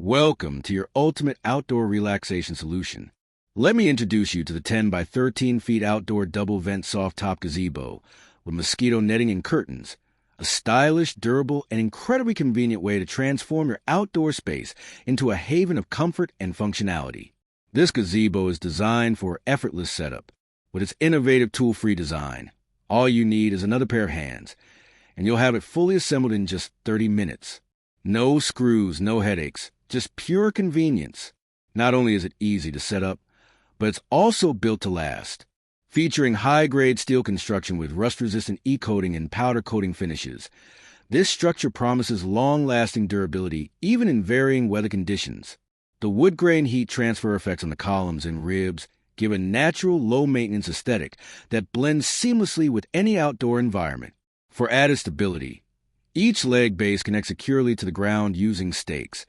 Welcome to your ultimate outdoor relaxation solution. Let me introduce you to the 10 by 13 feet outdoor double vent soft top gazebo with mosquito netting and curtains, a stylish, durable, and incredibly convenient way to transform your outdoor space into a haven of comfort and functionality. This gazebo is designed for effortless setup. With its innovative tool-free design, all you need is another pair of hands, and you'll have it fully assembled in just 30 minutes. No screws, no headaches, just pure convenience. Not only is it easy to set up, but it's also built to last. Featuring high-grade steel construction with rust-resistant e-coating and powder coating finishes, this structure promises long-lasting durability even in varying weather conditions. The wood-grain heat transfer effects on the columns and ribs give a natural, low-maintenance aesthetic that blends seamlessly with any outdoor environment. For added stability, each leg base connects securely to the ground using stakes,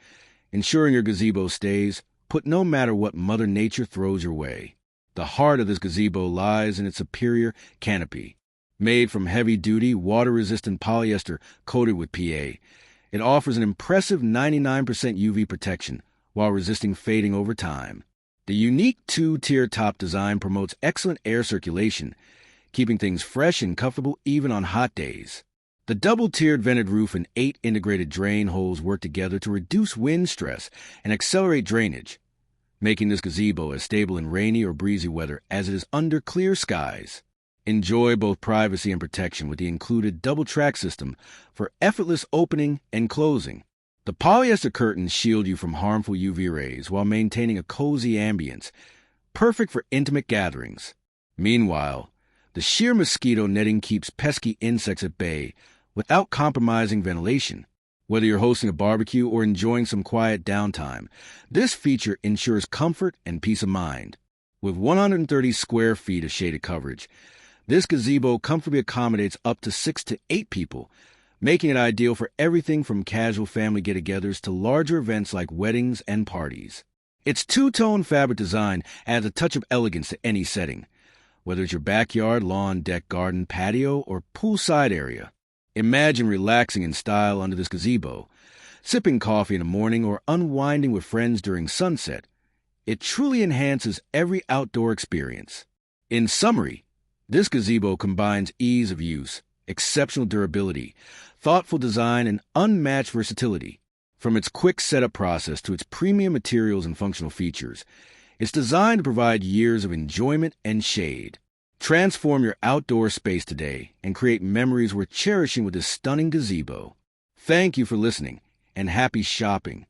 ensuring your gazebo stays put no matter what Mother Nature throws your way. The heart of this gazebo lies in its superior canopy. Made from heavy-duty, water-resistant polyester coated with PA, it offers an impressive 99% UV protection while resisting fading over time. The unique two-tier top design promotes excellent air circulation, keeping things fresh and comfortable even on hot days. The double-tiered vented roof and 8 integrated drain holes work together to reduce wind stress and accelerate drainage, making this gazebo as stable in rainy or breezy weather as it is under clear skies. Enjoy both privacy and protection with the included double-track system for effortless opening and closing. The polyester curtains shield you from harmful UV rays while maintaining a cozy ambience, perfect for intimate gatherings. Meanwhile, the sheer mosquito netting keeps pesky insects at bay without compromising ventilation. Whether you're hosting a barbecue or enjoying some quiet downtime, this feature ensures comfort and peace of mind. With 130 square feet of shaded coverage, this gazebo comfortably accommodates up to 6 to 8 people, making it ideal for everything from casual family get-togethers to larger events like weddings and parties. Its two-tone fabric design adds a touch of elegance to any setting, whether it's your backyard, lawn, deck, garden, patio, or poolside area. Imagine relaxing in style under this gazebo, sipping coffee in the morning, or unwinding with friends during sunset. It truly enhances every outdoor experience. In summary, this gazebo combines ease of use, exceptional durability, thoughtful design, and unmatched versatility. From its quick setup process to its premium materials and functional features, it's designed to provide years of enjoyment and shade. Transform your outdoor space today and create memories worth cherishing with this stunning gazebo. Thank you for listening, and happy shopping.